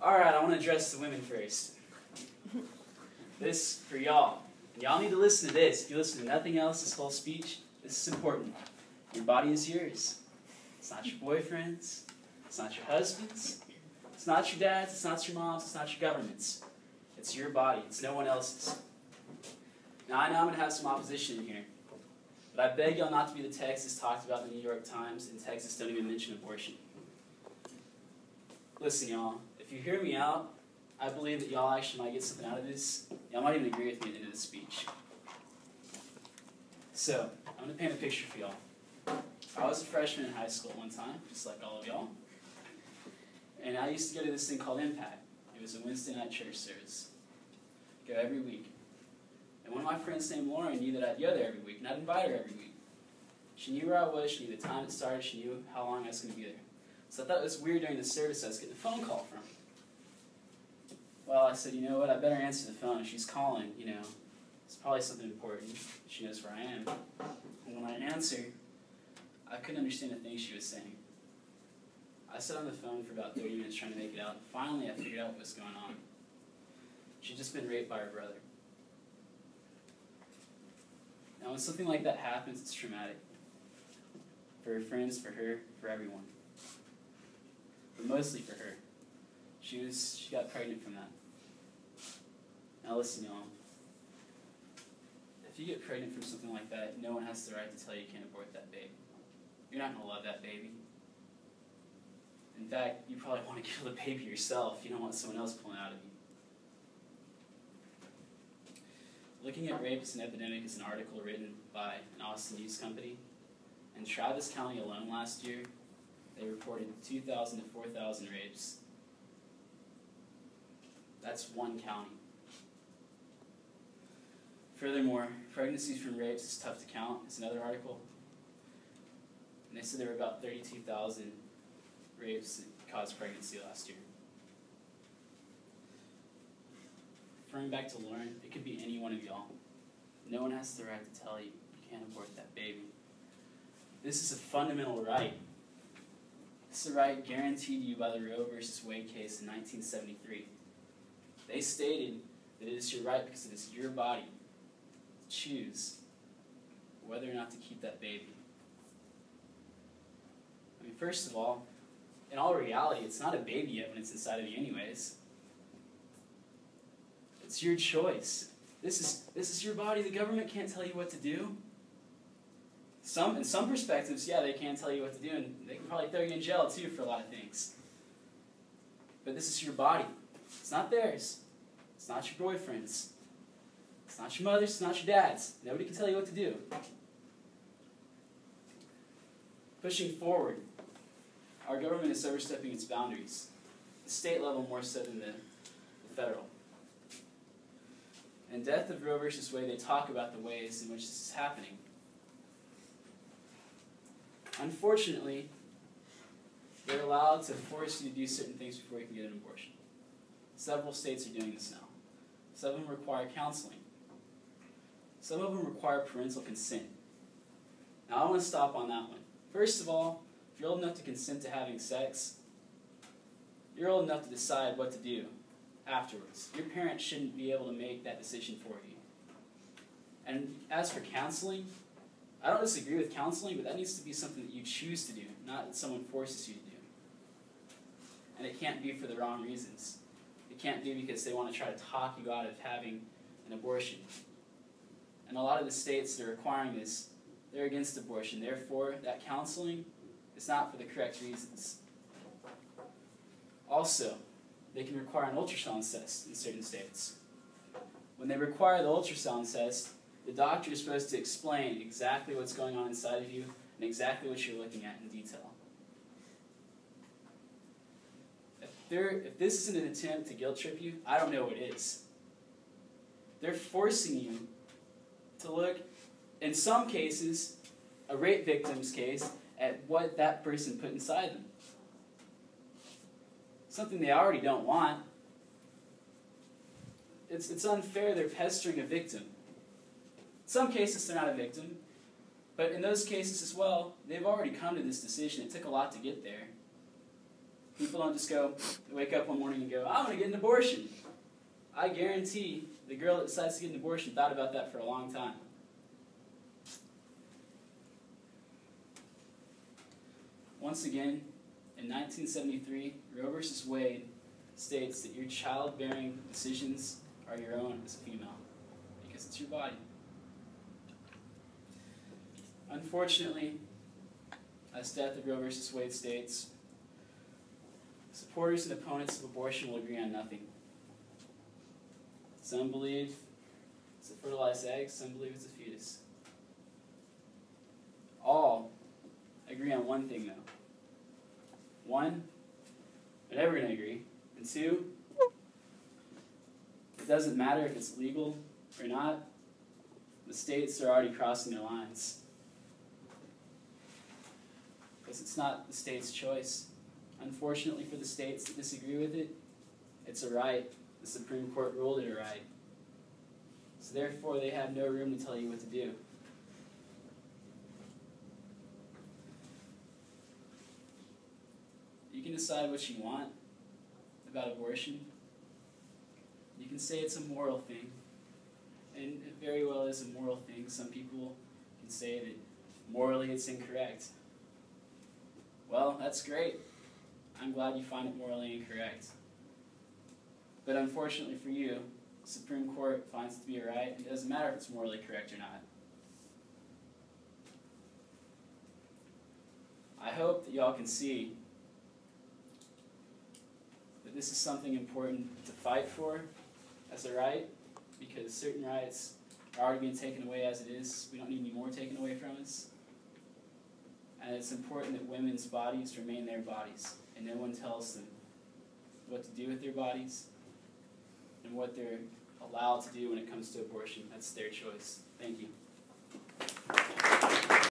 Alright, I want to address the women first. This for y'all. And y'all need to listen to this. If you listen to nothing else, this whole speech, this is important. Your body is yours. It's not your boyfriend's. It's not your husband's. It's not your dad's. It's not your mom's. It's not your government's. It's your body. It's no one else's. Now, I know I'm going to have some opposition in here. But I beg y'all not to be the Texas talked about in the New York Times, and Texas don't even mention abortion. Listen, y'all. If you hear me out, I believe that y'all actually might get something out of this. Y'all might even agree with me at the end of the speech. So, I'm going to paint a picture for y'all. I was a freshman in high school at one time, just like all of y'all. And I used to go to this thing called Impact. It was a Wednesday night church service. Go every week. And one of my friends named Lauren knew that I'd go there every week, and I'd invite her every week. She knew where I was, she knew the time it started, she knew how long I was going to be there. So I thought it was weird during the service I was getting a phone call from her. Well, I said, you know what, I better answer the phone. She's calling, you know. It's probably something important. She knows where I am. And when I answered, I couldn't understand a thing she was saying. I sat on the phone for about 30 minutes trying to make it out. Finally, I figured out what was going on. She'd just been raped by her brother. Now, when something like that happens, it's traumatic. For her friends, for her, for everyone. But mostly for her. She got pregnant from that. Now listen, y'all. If you get pregnant from something like that, no one has the right to tell you you can't abort that baby. You're not going to love that baby. In fact, you probably want to kill the baby yourself. You don't want someone else pulling out of you. Looking at Rape as an Epidemic is an article written by an Austin news company. In Travis County alone last year, they reported 2,000 to 4,000 rapes. That's one county. Furthermore, pregnancies from rapes is tough to count. It's another article. And they said there were about 32,000 rapes that caused pregnancy last year. Referring back to Lauren, it could be any one of y'all. No one has the right to tell you you can't abort that baby. This is a fundamental right. This is a right guaranteed to you by the Roe v. Wade case in 1973. They stated that it is your right because it is your body to choose whether or not to keep that baby. I mean, first of all, in all reality, it's not a baby yet when it's inside of you anyways. It's your choice. This is your body. The government can't tell you what to do. In some perspectives, yeah, they can tell you what to do, and they can probably throw you in jail too for a lot of things. But this is your body. It's not theirs. It's not your boyfriend's. It's not your mother's. It's not your dad's. Nobody can tell you what to do. Pushing forward, our government is overstepping its boundaries. The state level more so than the federal. In Death of Roe v. Wade, they talk about the ways in which this is happening. Unfortunately, they're allowed to force you to do certain things before you can get an abortion. Several states are doing this now. Some of them require counseling. Some of them require parental consent. Now, I want to stop on that one. First of all, if you're old enough to consent to having sex, you're old enough to decide what to do afterwards. Your parents shouldn't be able to make that decision for you. And as for counseling, I don't disagree with counseling, but that needs to be something that you choose to do, not that someone forces you to do. And it can't be for the wrong reasons. It can't be because they want to try to talk you out of having an abortion. And a lot of the states that are requiring this, they're against abortion. Therefore, that counseling is not for the correct reasons. Also, they can require an ultrasound test in certain states. When they require the ultrasound test, the doctor is supposed to explain exactly what's going on inside of you and exactly what you're looking at in detail. If this isn't an attempt to guilt trip you, I don't know what is. They're forcing you to look, in some cases, a rape victim's case, at what that person put inside them. Something they already don't want. It's unfair they're pestering a victim. In some cases, they're not a victim. But in those cases as well, they've already come to this decision. It took a lot to get there. People don't just wake up one morning and go, I'm going to get an abortion. I guarantee the girl that decides to get an abortion thought about that for a long time. Once again, in 1973, Roe v. Wade states that your childbearing decisions are your own as a female, because it's your body. Unfortunately, as death of Roe v. Wade states, supporters and opponents of abortion will agree on nothing. Some believe it's a fertilized egg, some believe it's a fetus. All agree on one thing, though. One, they're never going to agree. And two, it doesn't matter if it's legal or not. The states are already crossing their lines. Because it's not the state's choice. Unfortunately for the states that disagree with it, it's a right. The Supreme Court ruled it a right. So therefore, they have no room to tell you what to do. You can decide what you want about abortion. You can say it's a moral thing. And it very well is a moral thing. Some people can say that morally it's incorrect. Well, that's great. I'm glad you find it morally incorrect. But unfortunately for you, the Supreme Court finds it to be a right, and it doesn't matter if it's morally correct or not. I hope that y'all can see that this is something important to fight for as a right, because certain rights are already being taken away as it is. We don't need any more taken away from us. And it's important that women's bodies remain their bodies, and no one tells them what to do with their bodies and what they're allowed to do when it comes to abortion. That's their choice. Thank you.